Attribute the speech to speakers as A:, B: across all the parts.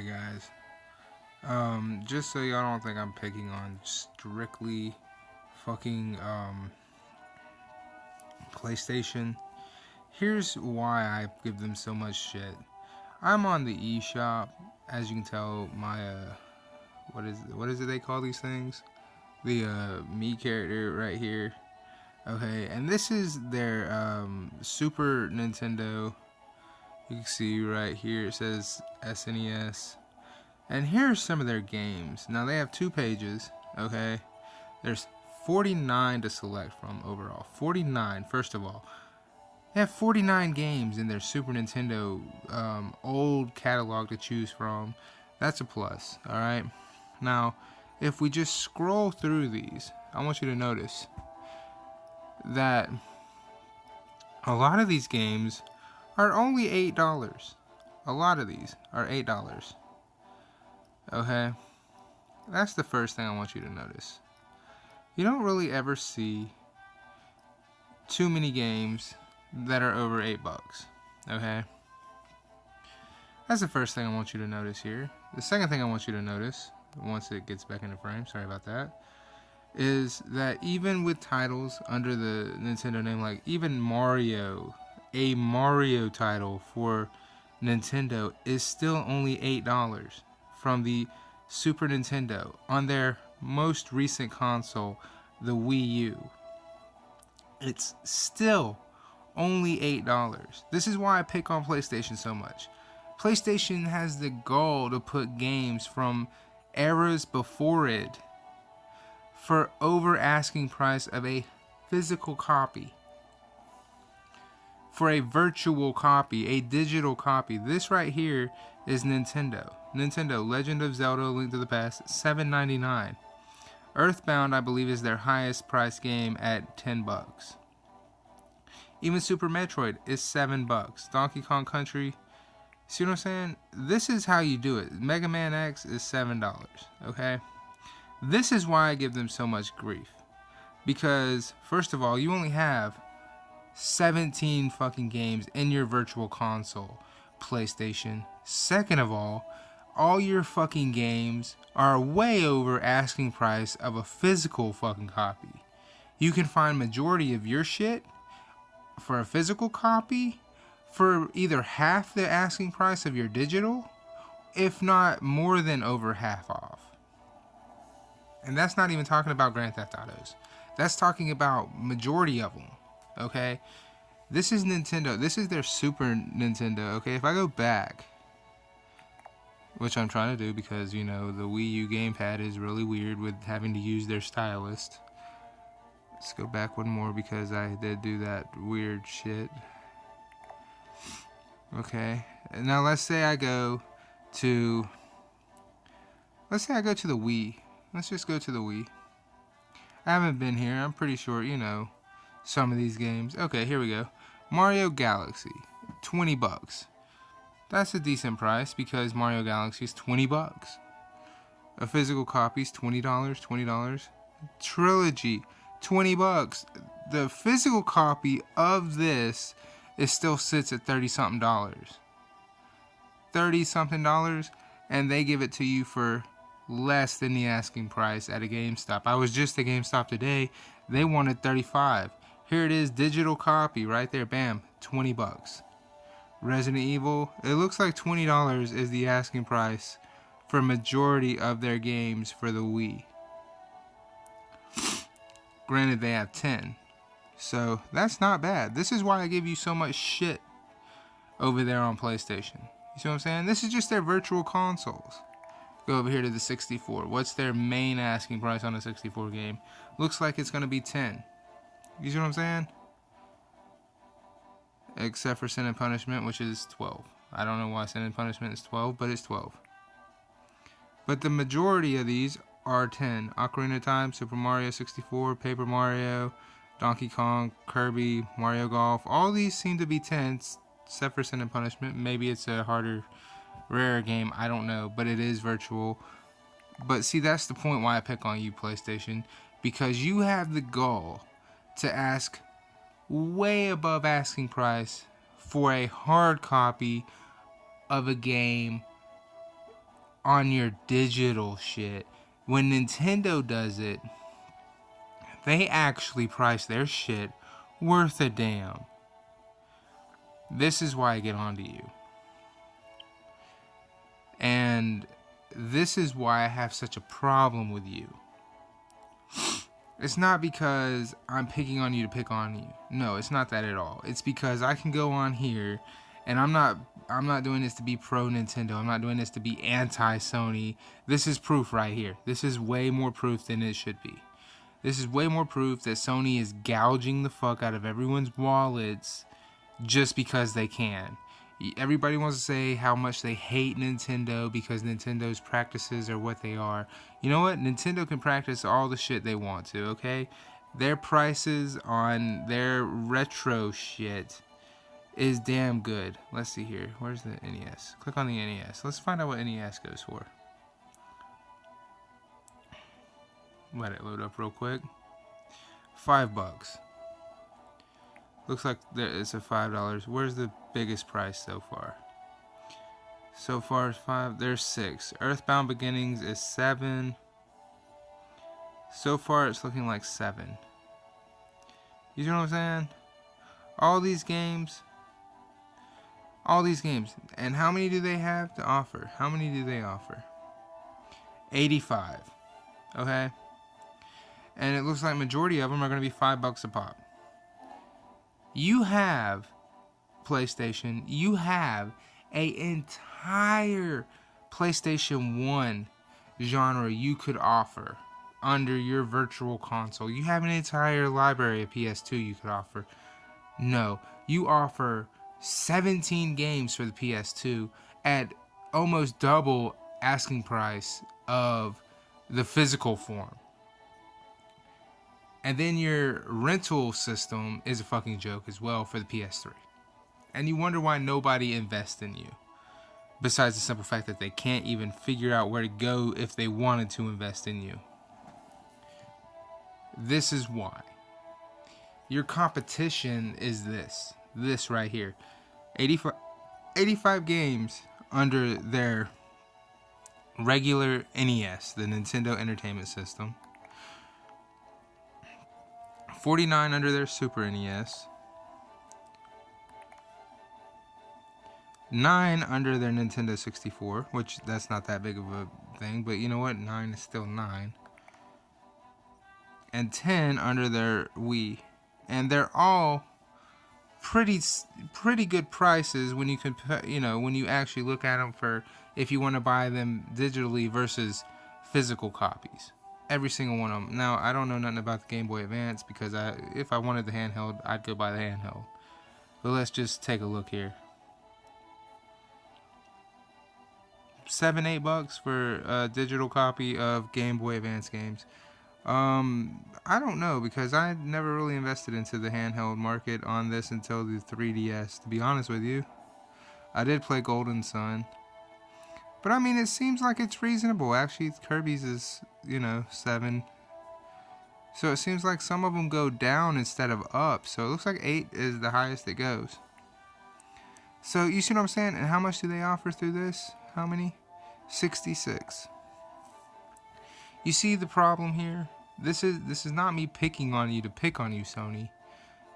A: Hey guys, just so y'all don't think I'm picking on strictly fucking PlayStation, here's why I give them so much shit. I'm on the eShop, as you can tell. My what is it they call these things? The me character right here. Okay, and this is their Super Nintendo. You can see right here it says SNES. And here are some of their games. Now they have 2 pages, okay? There's 49 to select from overall. 49, first of all. They have 49 games in their Super Nintendo old catalog to choose from. That's a plus, alright? Now, if we just scroll through these, I want you to notice that a lot of these games are only $8. A lot of these are $8. Okay? That's the first thing I want you to notice. You don't really ever see too many games that are over $8. Okay? That's the first thing I want you to notice here. The second thing I want you to notice, once it gets back into frame, sorry about that, is that even with titles under the Nintendo name, like even Mario, a Mario title for Nintendo is still only $8 from the Super Nintendo on their most recent console, the Wii U. It's still only $8. This is why I pick on PlayStation so much. PlayStation has the goal to put games from eras before it for over asking price of a physical copy. For a virtual copy, a digital copy. This right here is Nintendo. Nintendo Legend of Zelda: Link to the Past, $7.99. Earthbound, I believe, is their highest priced game at $10. Even Super Metroid is $7. Donkey Kong Country, see what I'm saying? This is how you do it. Mega Man X is $7. Okay? This is why I give them so much grief. Because, first of all, you only have 17 fucking games in your virtual console, PlayStation. Second of all your fucking games are way over asking price of a physical fucking copy. You can find majority of your shit for a physical copy for either half the asking price of your digital, if not more than over half off. And that's not even talking about Grand Theft Autos. That's talking about majority of them. Okay, this is Nintendo. This is their Super Nintendo. Okay, if I go back, which I'm trying to do because, you know, the Wii U gamepad is really weird with having to use their stylus. Let's go back one more because I did do that weird shit. Okay, now let's say I go to the Wii. Let's just go to the Wii. I haven't been here. I'm pretty sure, you know, some of these games. Okay, here we go. Mario Galaxy, $20. That's a decent price because Mario Galaxy is $20. A physical copy is $20. Trilogy, $20. The physical copy of this still sits at $30-something. $30-something, and they give it to you for less than the asking price at a GameStop. I was just at GameStop today. They wanted $35. Here it is, digital copy right there. Bam, $20. Resident Evil, it looks like $20 is the asking price for majority of their games for the Wii. Granted, they have 10. So, that's not bad. This is why I give you so much shit over there on PlayStation. You see what I'm saying? This is just their virtual consoles. Go over here to the 64. What's their main asking price on a 64 game? Looks like it's going to be 10. You see what I'm saying? Except for Sin and Punishment, which is 12. I don't know why Sin and Punishment is 12, but it's 12. But the majority of these are 10. Ocarina of Time, Super Mario 64, Paper Mario, Donkey Kong, Kirby, Mario Golf. All these seem to be 10s, except for Sin and Punishment. Maybe it's a harder, rarer game. I don't know, but it is virtual. But see, that's the point why I pick on you, PlayStation. Because you have the goal to ask way above asking price for a hard copy of a game on your digital shit. When Nintendo does it, they actually price their shit worth a damn. This is why I get onto you. And this is why I have such a problem with you. It's not because I'm picking on you to pick on you. No, it's not that at all. It's because I can go on here, and I'm not doing this to be pro Nintendo. I'm not doing this to be anti Sony. This is proof right here. This is way more proof than it should be. This is way more proof that Sony is gouging the fuck out of everyone's wallets just because they can. Everybody wants to say how much they hate Nintendo because Nintendo's practices are what they are. You know what? Nintendo can practice all the shit they want to, okay? Their prices on their retro shit is damn good. Let's see here. Where's the NES? Click on the NES. Let's find out what NES goes for. Let it load up real quick. $5. Looks like it's a $5. Where's the biggest price so far? So far it's 5. There's 6. Earthbound Beginnings is 7. So far it's looking like 7. You know what I'm saying? All these games. And how many do they have to offer? How many do they offer? 85. Okay? And it looks like majority of them are going to be $5 a pop. You have PlayStation. You have an entire PlayStation 1 genre you could offer under your virtual console. You have an entire library of PS2 you could offer. No, you offer 17 games for the PS2 at almost double asking price of the physical form. And then your rental system is a fucking joke as well for the PS3. And you wonder why nobody invests in you. Besides the simple fact that they can't even figure out where to go if they wanted to invest in you. This is why. Your competition is this. This right here. 85 games under their regular NES, the Nintendo Entertainment System. 49 under their Super NES. 9 under their Nintendo 64, which that's not that big of a thing, but you know what? 9 is still 9. And 10 under their Wii. And they're all pretty good prices when you compare, when you actually look at them for if you want to buy them digitally versus physical copies. Every single one of them. Now, I don't know nothing about the Game Boy Advance because if I wanted the handheld, I'd go buy the handheld. But let's just take a look here. $7-8 for a digital copy of Game Boy Advance games. I don't know because I never really invested into the handheld market on this until the 3DS, to be honest with you. I did play Golden Sun. But I mean, it seems like it's reasonable. Actually, Kirby's is, 7. So it seems like some of them go down instead of up. So it looks like 8 is the highest it goes. So you see what I'm saying? And how much do they offer through this? How many? 66. You see the problem here? This is not me picking on you to pick on you, Sony.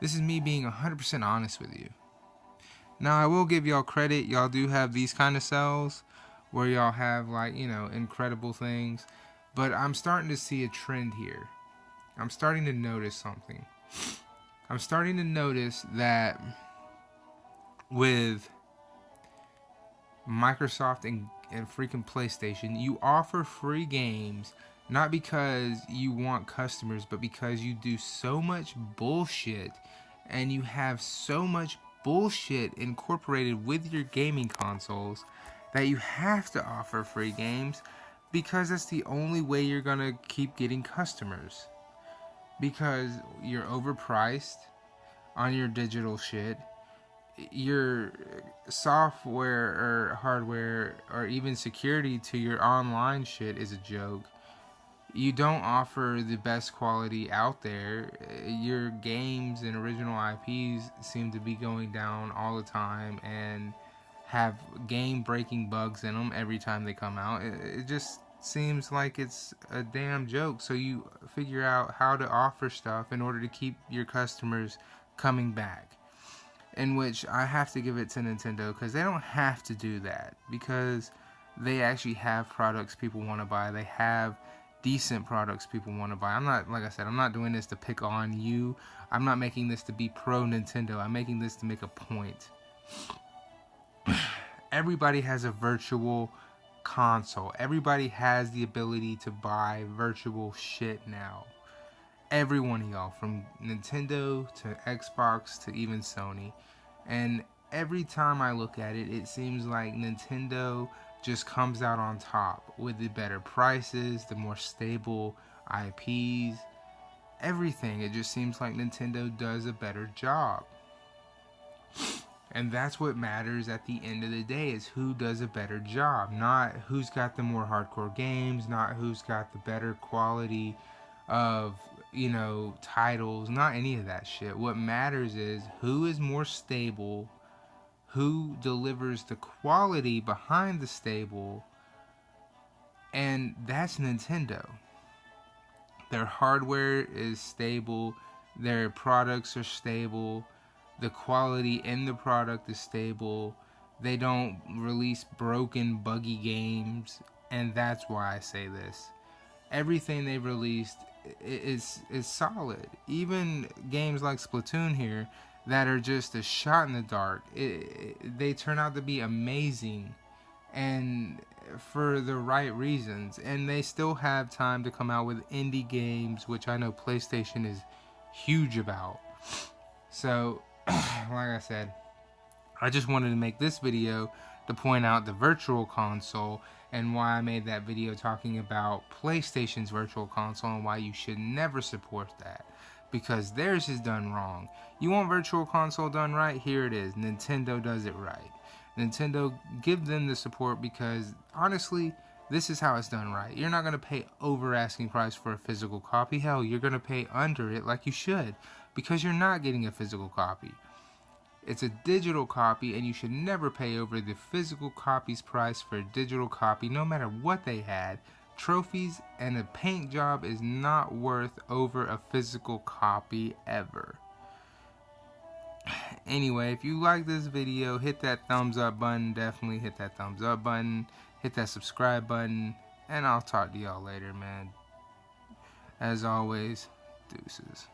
A: This is me being 100% honest with you. Now, I will give y'all credit. Y'all do have these kind of sales where y'all have, incredible things. But I'm starting to see a trend here. I'm starting to notice something. I'm starting to notice that with Microsoft and freaking PlayStation, you offer free games not because you want customers, but because you do so much bullshit and you have so much bullshit incorporated with your gaming consoles that you have to offer free games because that's the only way you're gonna keep getting customers. Because you're overpriced on your digital shit. Your software or hardware or even security to your online shit is a joke. You don't offer the best quality out there. Your games and original IPs seem to be going down all the time and have game-breaking bugs in them every time they come out. It just seems like it's a damn joke. So you figure out how to offer stuff in order to keep your customers coming back. In which I have to give it to Nintendo, because they don't have to do that, because they actually have products people want to buy. They have decent products people want to buy. I'm not, like I said, I'm not doing this to pick on you. I'm not making this to be pro Nintendo. I'm making this to make a point. Everybody has a virtual console. Everybody has the ability to buy virtual shit now. Every one of y'all, from Nintendo to Xbox to even Sony. And every time I look at it, it seems like Nintendo just comes out on top with the better prices, the more stable IPs, everything. It just seems like Nintendo does a better job. And that's what matters at the end of the day, is who does a better job. Not who's got the more hardcore games, not who's got the better quality of, titles, not any of that shit. What matters is who is more stable, who delivers the quality behind the stable, and that's Nintendo. Their hardware is stable, their products are stable, the quality in the product is stable, they don't release broken, buggy games, and that's why I say this. Everything they've released is solid. Even games like Splatoon here that are just a shot in the dark, they turn out to be amazing, and for the right reasons. And they still have time to come out with indie games, which I know PlayStation is huge about. So, like I said, I just wanted to make this video to point out the virtual console and why I made that video talking about PlayStation's virtual console and why you should never support that, because theirs is done wrong. You want virtual console done right? Here it is. Nintendo does it right. Nintendo, give them the support, because honestly, this is how it's done right. You're not going to pay over asking price for a physical copy. Hell, you're going to pay under it like you should, because you're not getting a physical copy. It's a digital copy, and you should never pay over the physical copy's price for a digital copy, no matter what they had. Trophies and a paint job is not worth over a physical copy ever. Anyway, if you like this video, hit that thumbs up button. Definitely hit that thumbs up button. Hit that subscribe button. And I'll talk to y'all later, man. As always, deuces.